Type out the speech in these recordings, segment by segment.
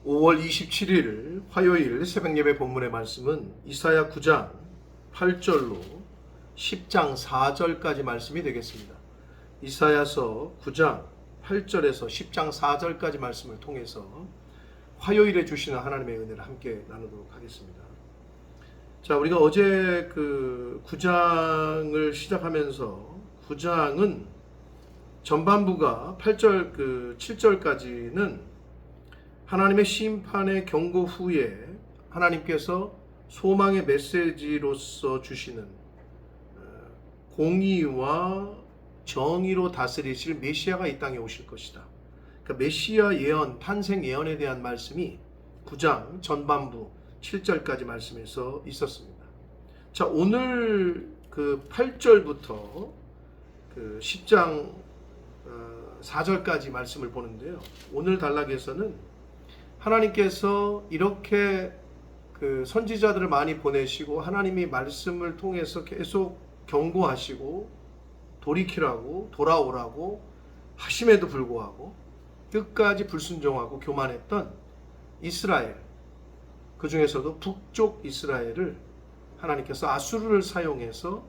5월 27일 화요일 새벽예배 본문의 말씀은 이사야 9장 8절로 10장 4절까지 말씀이 되겠습니다. 이사야서 9장 8절에서 10장 4절까지 말씀을 통해서 화요일에 주시는 하나님의 은혜를 함께 나누도록 하겠습니다. 자, 우리가 어제 그 9장을 시작하면서 9장은 전반부가 8절 7절까지는 하나님의 심판의 경고 후에 하나님께서 소망의 메시지로서 주시는 공의와 정의로 다스리실 메시아가 이 땅에 오실 것이다. 그러니까 메시아 예언, 탄생 예언에 대한 말씀이 9장 전반부 7절까지 말씀에서 있었습니다. 자, 오늘 그 8절부터 그 10장 4절까지 말씀을 보는데요. 오늘 단락에서는 하나님께서 이렇게 그 선지자들을 많이 보내시고 하나님이 말씀을 통해서 계속 경고하시고 돌이키라고 돌아오라고 하심에도 불구하고 끝까지 불순종하고 교만했던 이스라엘, 그 중에서도 북쪽 이스라엘을 하나님께서 아수르를 사용해서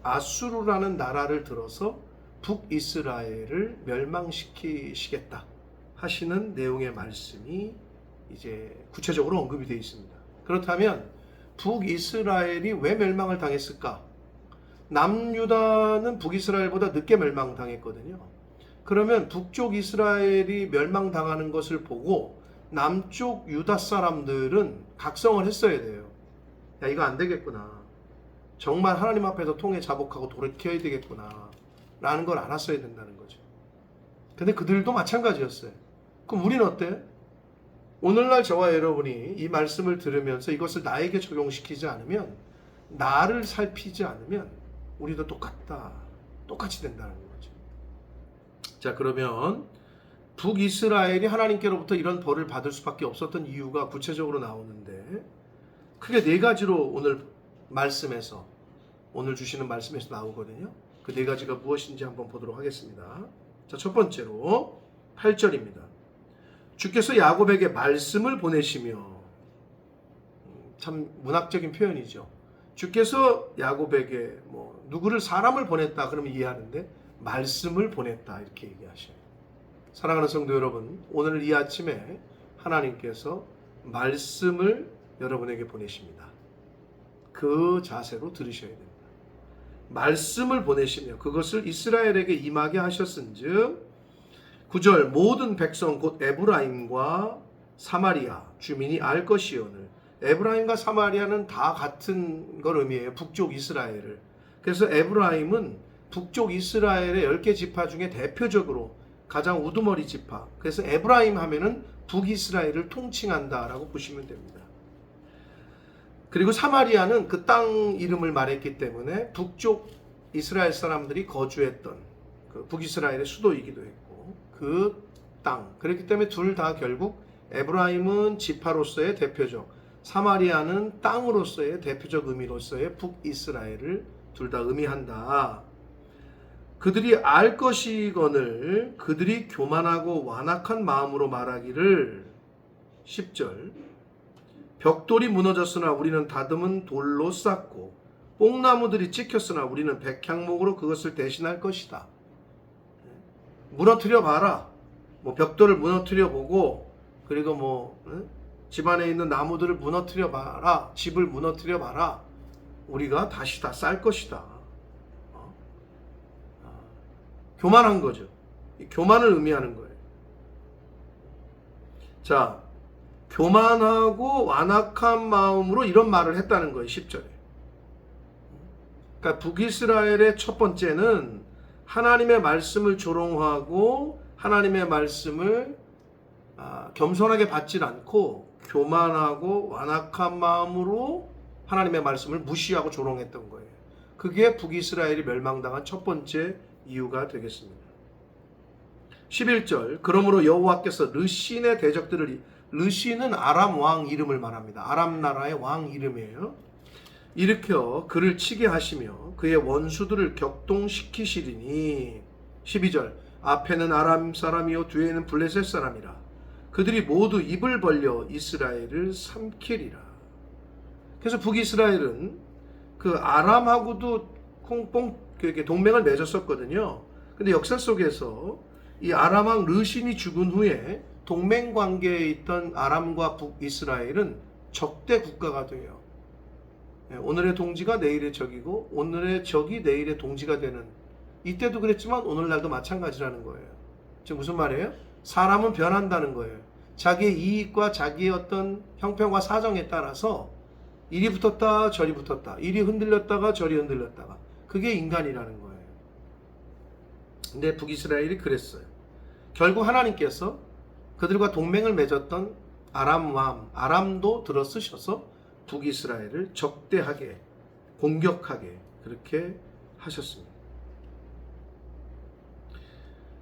아수르라는 나라를 들어서 북이스라엘을 멸망시키시겠다 하시는 내용의 말씀이 이제 구체적으로 언급이 되어 있습니다. 그렇다면 북이스라엘이 왜 멸망을 당했을까? 남유다는 북이스라엘보다 늦게 멸망당했거든요. 그러면 북쪽 이스라엘이 멸망당하는 것을 보고 남쪽 유다 사람들은 각성을 했어야 돼요. 야, 이거 안 되겠구나. 정말 하나님 앞에서 통해 자복하고 돌이켜야 되겠구나 라는 걸 알았어야 된다는 거죠. 근데 그들도 마찬가지였어요. 그럼 우리는 어때? 오늘날 저와 여러분이 이 말씀을 들으면서 이것을 나에게 적용시키지 않으면, 나를 살피지 않으면 우리도 똑같이 된다는 거죠. 자, 그러면 북이스라엘이 하나님께로부터 이런 벌을 받을 수밖에 없었던 이유가 구체적으로 나오는데 크게 네 가지로 오늘 말씀에서, 오늘 주시는 말씀에서 나오거든요. 그 네 가지가 무엇인지 한번 보도록 하겠습니다. 자, 첫 번째로 8절입니다. 주께서 야곱에게 말씀을 보내시며, 참 문학적인 표현이죠. 주께서 야곱에게 누구를 사람을 보냈다 그러면 이해하는데 말씀을 보냈다 이렇게 얘기하셔요. 사랑하는 성도 여러분, 오늘 이 아침에 하나님께서 말씀을 여러분에게 보내십니다. 그 자세로 들으셔야 됩니다. 말씀을 보내시며 그것을 이스라엘에게 임하게 하셨은즉 9절 모든 백성 곧 에브라임과 사마리아 주민이 알 것이오늘. 에브라임과 사마리아는 다 같은 걸 의미해요. 북쪽 이스라엘을. 그래서 에브라임은 북쪽 이스라엘의 10개 지파 중에 대표적으로 가장 우두머리 지파. 그래서 에브라임 하면은 북이스라엘을 통칭한다라고 보시면 됩니다. 그리고 사마리아는 그 땅 이름을 말했기 때문에 북쪽 이스라엘 사람들이 거주했던 그 북이스라엘의 수도이기도 했고 그 땅. 그렇기 때문에 둘 다 결국 에브라임은 지파로서의 대표적, 사마리아는 땅으로서의 대표적 의미로서의 북이스라엘을 둘 다 의미한다. 그들이 알 것이거늘 그들이 교만하고 완악한 마음으로 말하기를 10절 벽돌이 무너졌으나 우리는 다듬은 돌로 쌓고 뽕나무들이 찍혔으나 우리는 백향목으로 그것을 대신할 것이다. 무너뜨려 봐라. 벽돌을 무너뜨려 보고 그리고 집안에 있는 나무들을 무너뜨려 봐라. 집을 무너뜨려 봐라. 우리가 다시 다 쌀 것이다. 교만한 거죠. 교만을 의미하는 거예요. 자, 교만하고 완악한 마음으로 이런 말을 했다는 거예요. 10절에. 그러니까 북이스라엘의 첫 번째는 하나님의 말씀을 조롱하고 하나님의 말씀을 겸손하게 받지 않고 교만하고 완악한 마음으로 하나님의 말씀을 무시하고 조롱했던 거예요. 그게 북이스라엘이 멸망당한 첫 번째 이유가 되겠습니다. 11절 그러므로 여호와께서 르신의 대적들을, 르신은 아람 왕 이름을 말합니다. 아람 나라의 왕 이름이에요. 일으켜 그를 치게 하시며 그의 원수들을 격동시키시리니 12절 앞에는 아람 사람이요 뒤에는 블레셋 사람이라 그들이 모두 입을 벌려 이스라엘을 삼키리라. 그래서 북이스라엘은 그 아람하고도 꽁꽁 동맹을 맺었었거든요. 근데 역사 속에서 이 아람 왕 르신이 죽은 후에 동맹 관계에 있던 아람과 북이스라엘은 적대 국가가 돼요. 오늘의 동지가 내일의 적이고 오늘의 적이 내일의 동지가 되는, 이때도 그랬지만 오늘날도 마찬가지라는 거예요. 지금 무슨 말이에요? 사람은 변한다는 거예요. 자기의 이익과 자기의 어떤 형편과 사정에 따라서 이리 붙었다 저리 붙었다, 이리 흔들렸다가 저리 흔들렸다가, 그게 인간이라는 거예요. 근데 북이스라엘이 그랬어요. 결국 하나님께서 그들과 동맹을 맺었던 아람 왕, 아람도 들어쓰셔서 북이스라엘을 적대하게, 공격하게 그렇게 하셨습니다.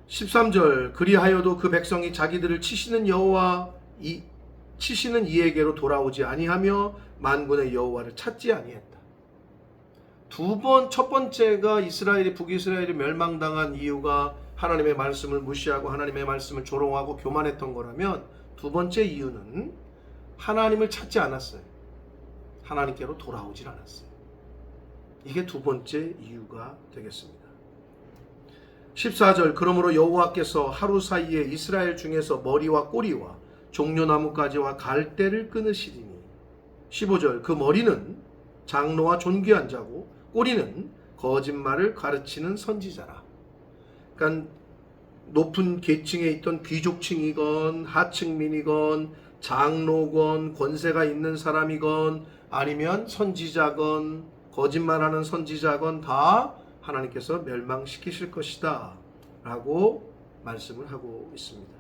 13절, 그리하여도 그 백성이 자기들을 치시는 여호와 치시는 이에게로 돌아오지 아니하며 만군의 여호와를 찾지 아니했다. 첫 번째가 북이스라엘이 멸망당한 이유가 하나님의 말씀을 무시하고 하나님의 말씀을 조롱하고 교만했던 거라면, 두 번째 이유는 하나님을 찾지 않았어요. 하나님께로 돌아오질 않았어요. 이게 두 번째 이유가 되겠습니다. 14절, 그러므로 여호와께서 하루 사이에 이스라엘 중에서 머리와 꼬리와 종려나무가지와 갈대를 끊으시리니. 15절, 그 머리는 장로와 존귀한 자고 꼬리는 거짓말을 가르치는 선지자라. 그러니까 높은 계층에 있던 귀족층이건 하층민이건 장로건 권세가 있는 사람이건 아니면 선지자건 거짓말하는 선지자건 다 하나님께서 멸망시키실 것이다 라고 말씀을 하고 있습니다.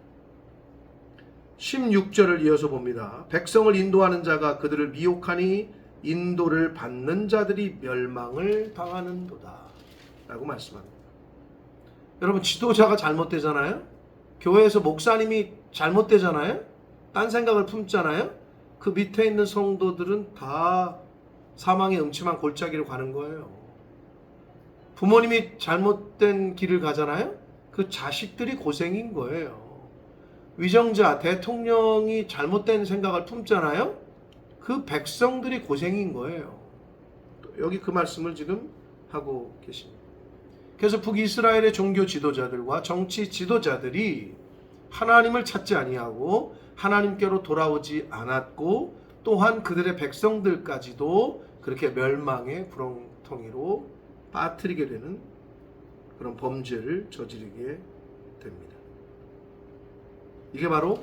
16절을 이어서 봅니다. 백성을 인도하는 자가 그들을 미혹하니 인도를 받는 자들이 멸망을 당하는도다 라고 말씀합니다. 여러분, 지도자가 잘못되잖아요. 교회에서 목사님이 잘못되잖아요. 딴 생각을 품잖아요. 그 밑에 있는 성도들은 다 사망의 음침한 골짜기로 가는 거예요. 부모님이 잘못된 길을 가잖아요. 그 자식들이 고생인 거예요. 위정자, 대통령이 잘못된 생각을 품잖아요. 그 백성들이 고생인 거예요. 여기 그 말씀을 지금 하고 계십니다. 그래서 북이스라엘의 종교 지도자들과 정치 지도자들이 하나님을 찾지 아니하고 하나님께로 돌아오지 않았고, 또한 그들의 백성들까지도 그렇게 멸망의 구렁텅이로 빠뜨리게 되는 그런 범죄를 저지르게 됩니다. 이게 바로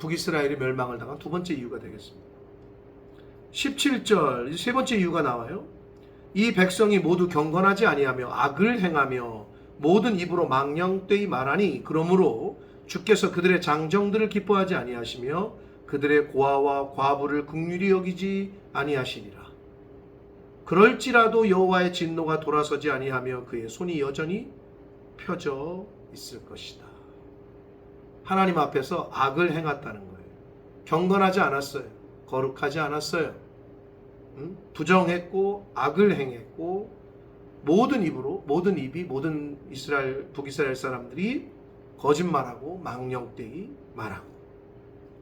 북이스라엘이 멸망을 당한 두 번째 이유가 되겠습니다. 17절, 세 번째 이유가 나와요. 이 백성이 모두 경건하지 아니하며 악을 행하며 모든 입으로 망령되이 말하니, 그러므로 주께서 그들의 장정들을 기뻐하지 아니하시며 그들의 고아와 과부를 긍휼히 여기지 아니하시리라. 그럴지라도 여호와의 진노가 돌아서지 아니하며 그의 손이 여전히 펴져 있을 것이다. 하나님 앞에서 악을 행했다는 거예요. 경건하지 않았어요. 거룩하지 않았어요. 부정했고 악을 행했고, 모든 북이스라엘 사람들이 거짓말하고 망령되이 말하고,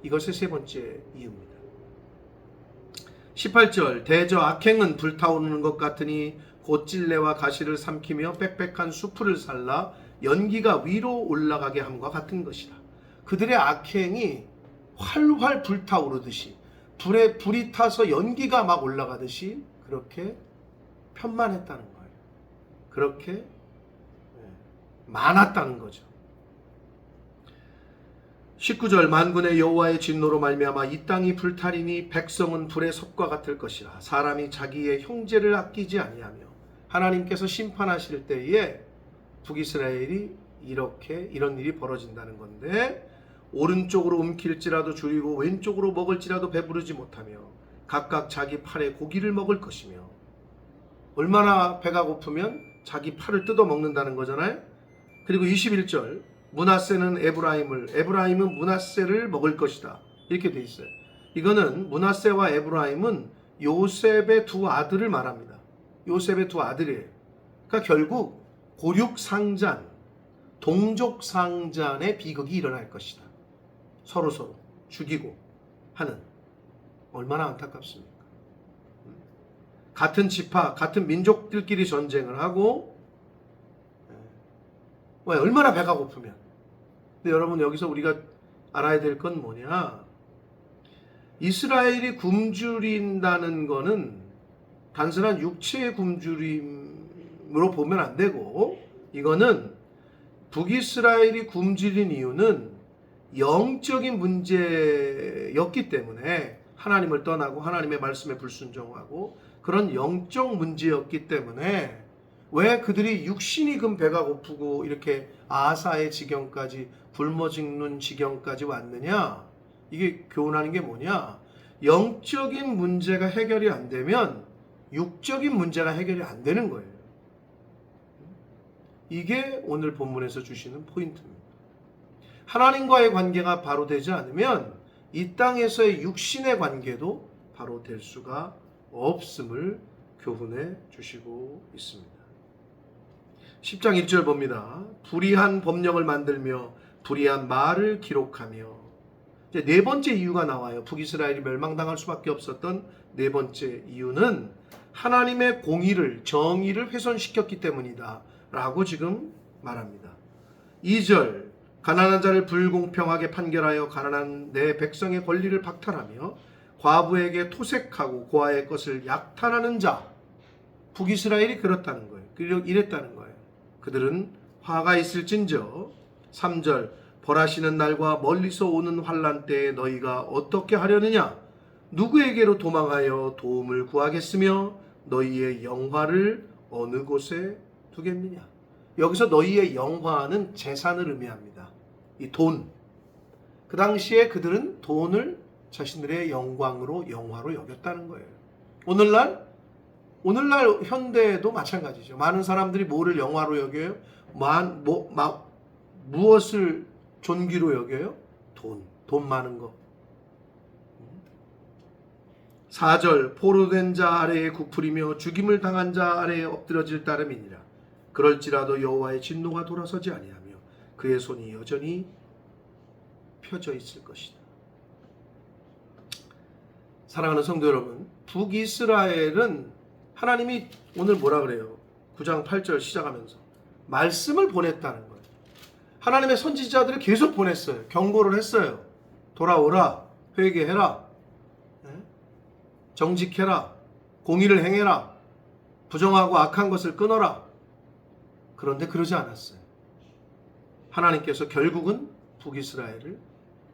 이것이 세 번째 이유입니다. 18절, 대저 악행은 불타오르는 것 같으니 곧 찔레와 가시를 삼키며 빽빽한 수풀을 살라 연기가 위로 올라가게 함과 같은 것이라. 그들의 악행이 활활 불타오르듯이, 불이 타서 연기가 막 올라가듯이 그렇게 편만했다는 거예요. 그렇게 많았다는 거죠. 19절, 만군의 여호와의 진노로 말미암아 이 땅이 불타리니 백성은 불의 섭과 같을 것이라. 사람이 자기의 형제를 아끼지 아니하며. 하나님께서 심판하실 때에 북이스라엘이 이런 일이 벌어진다는 건데, 오른쪽으로 움킬지라도 줄이고 왼쪽으로 먹을지라도 배부르지 못하며 각각 자기 팔에 고기를 먹을 것이며. 얼마나 배가 고프면 자기 팔을 뜯어 먹는다는 거잖아요. 그리고 21절, 므낫세는 에브라임은 므낫세를 먹을 것이다, 이렇게 돼 있어요. 이거는 므낫세와 에브라임은 요셉의 두 아들을 말합니다. 요셉의 두 아들이에요. 그러니까 결국 고륙상잔, 동족상잔의 비극이 일어날 것이다. 서로 죽이고 하는, 얼마나 안타깝습니까? 같은 지파, 같은 민족들끼리 전쟁을 하고, 왜? 얼마나 배가 고프면. 근데 여러분, 여기서 우리가 알아야 될 건 뭐냐? 이스라엘이 굶주린다는 거는 단순한 육체의 굶주림으로 보면 안 되고, 이거는 북이스라엘이 굶주린 이유는 영적인 문제였기 때문에, 하나님을 떠나고 하나님의 말씀에 불순종하고 그런 영적 문제였기 때문에, 왜 그들이 육신이 금 배가 고프고 이렇게 아사의 지경까지, 굶어 죽는 지경까지 왔느냐? 이게 교훈하는 게 뭐냐? 영적인 문제가 해결이 안 되면 육적인 문제가 해결이 안 되는 거예요. 이게 오늘 본문에서 주시는 포인트입니다. 하나님과의 관계가 바로 되지 않으면 이 땅에서의 육신의 관계도 바로 될 수가 없음을 교훈해 주시고 있습니다. 10장 1절 봅니다. 불의한 법령을 만들며 불의한 말을 기록하며. 이제 네 번째 이유가 나와요. 북이스라엘이 멸망당할 수밖에 없었던 네 번째 이유는 하나님의 공의를, 정의를 훼손시켰기 때문이다 라고 지금 말합니다. 2절, 가난한 자를 불공평하게 판결하여 가난한 내 백성의 권리를 박탈하며 과부에게 토색하고 고아의 것을 약탈하는 자. 북이스라엘이 그렇다는 거예요. 이랬다는 거예요. 그들은 화가 있을진저. 3절, 벌하시는 날과 멀리서 오는 환난 때에 너희가 어떻게 하려느냐? 누구에게로 도망하여 도움을 구하겠으며 너희의 영화를 어느 곳에 두겠느냐? 여기서 너희의 영화는 재산을 의미합니다. 이 돈. 그 당시에 그들은 돈을 자신들의 영광으로, 영화로 여겼다는 거예요. 오늘날 현대에도 마찬가지죠. 많은 사람들이 뭐를 영화로 여겨요? 무엇을 존귀로 여겨요? 돈 많은 거. 4절, 포로된 자 아래에 굽으리며 죽임을 당한 자 아래에 엎드러질 따름이니라. 그럴지라도 여호와의 진노가 돌아서지 아니하며 그의 손이 여전히 펴져 있을 것이다. 사랑하는 성도 여러분, 북이스라엘은 하나님이 오늘 뭐라 그래요? 9장 8절 시작하면서 말씀을 보냈다는 거예요. 하나님의 선지자들을 계속 보냈어요. 경고를 했어요. 돌아오라, 회개해라, 정직해라, 공의를 행해라, 부정하고 악한 것을 끊어라. 그런데 그러지 않았어요. 하나님께서 결국은 북이스라엘을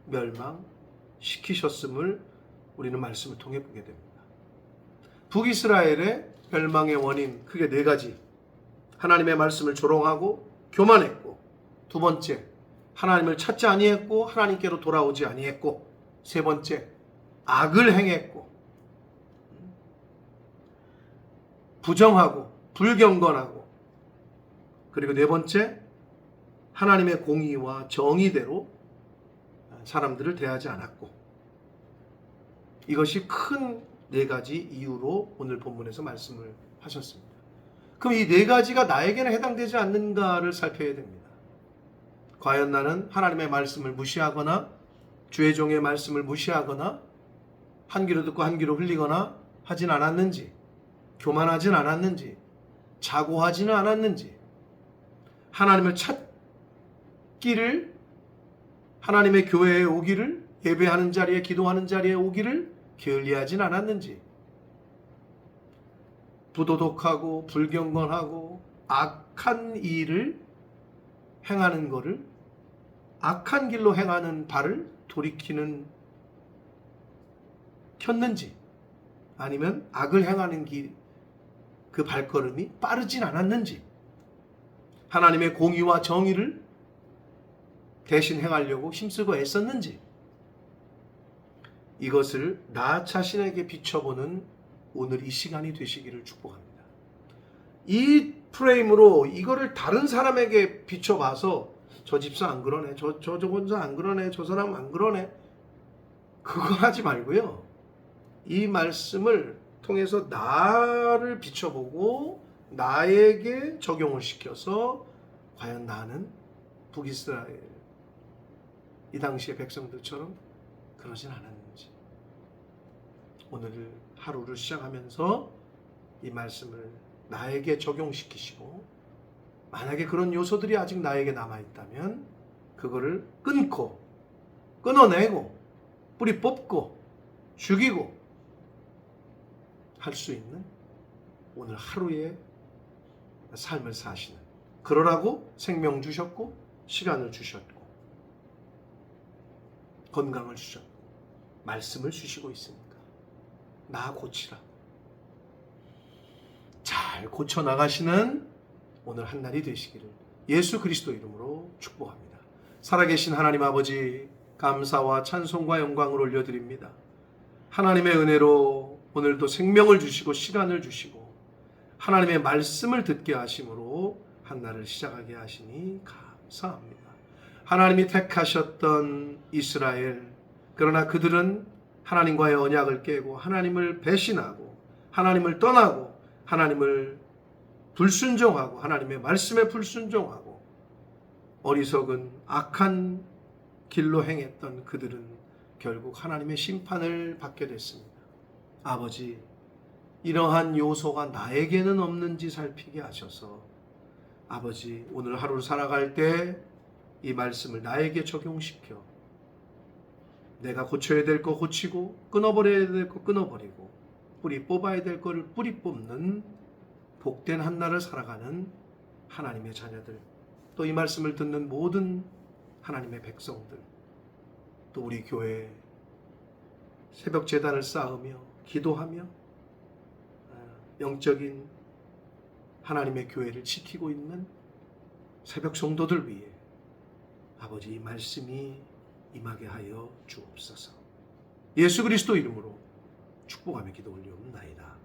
멸망시키셨음을 우리는 말씀을 통해 보게 됩니다. 북이스라엘의 멸망의 원인 크게 네 가지. 하나님의 말씀을 조롱하고 교만했고, 두 번째, 하나님을 찾지 아니했고 하나님께로 돌아오지 아니했고, 세 번째, 악을 행했고, 부정하고 불경건하고, 그리고 네 번째, 하나님의 공의와 정의대로 사람들을 대하지 않았고. 이것이 큰 네 가지 이유로 오늘 본문에서 말씀을 하셨습니다. 그럼 이 네 가지가 나에게는 해당되지 않는가를 살펴야 됩니다. 과연 나는 하나님의 말씀을 무시하거나 주의 종의 말씀을 무시하거나 한 귀로 듣고 한 귀로 흘리거나 하진 않았는지, 교만하진 않았는지, 자고하지는 않았는지, 하나님을 찾기를, 하나님의 교회에 오기를, 예배하는 자리에, 기도하는 자리에 오기를 게을리하진 않았는지, 부도덕하고 불경건하고 악한 일을 행하는 것을, 악한 길로 행하는 발을 돌이키는 켰는지, 아니면 악을 행하는 길, 그 발걸음이 빠르진 않았는지, 하나님의 공의와 정의를 대신 행하려고 힘쓰고 애썼는지, 이것을 나 자신에게 비춰보는 오늘 이 시간이 되시기를 축복합니다. 이 프레임으로 이거를 다른 사람에게 비춰봐서 저 집사 안 그러네, 저 혼자 안 그러네, 저 사람 안 그러네, 그거 하지 말고요. 이 말씀을 통해서 나를 비춰보고 나에게 적용을 시켜서 과연 나는 북이스라엘 이 당시의 백성들처럼 그러진 않았는지 오늘 하루를 시작하면서 이 말씀을 나에게 적용시키시고 만약에 그런 요소들이 아직 나에게 남아있다면 그거를 끊어내고 뿌리 뽑고 죽이고 할 수 있는 오늘 하루의 삶을 사시는 그러라고 생명 주셨고 시간을 주셨고 건강을 주셨고 말씀을 주시고 있으니까 나 고치라. 잘 고쳐나가시는 오늘 한날이 되시기를 예수 그리스도 이름으로 축복합니다. 살아계신 하나님 아버지 감사와 찬송과 영광을 올려드립니다. 하나님의 은혜로 오늘도 생명을 주시고 시간을 주시고 하나님의 말씀을 듣게 하심으로 한날을 시작하게 하시니 감사합니다. 하나님이 택하셨던 이스라엘, 그러나 그들은 하나님과의 언약을 깨고 하나님을 배신하고 하나님을 떠나고 하나님을 불순종하고 하나님의 말씀에 불순종하고 어리석은 악한 길로 행했던 그들은 결국 하나님의 심판을 받게 됐습니다. 아버지, 이러한 요소가 나에게는 없는지 살피게 하셔서 아버지 오늘 하루를 살아갈 때 이 말씀을 나에게 적용시켜 내가 고쳐야 될 거 고치고 끊어버려야 될 거 끊어버리고 뿌리 뽑아야 될 거를 뿌리 뽑는 복된 한날을 살아가는 하나님의 자녀들, 또 이 말씀을 듣는 모든 하나님의 백성들, 또 우리 교회 새벽 제단을 쌓으며 기도하며 영적인 하나님의 교회를 지키고 있는 새벽 성도들 위해 아버지 이 말씀이 임하게 하여 주옵소서. 예수 그리스도 이름으로 축복하며 기도 올리옵나이다.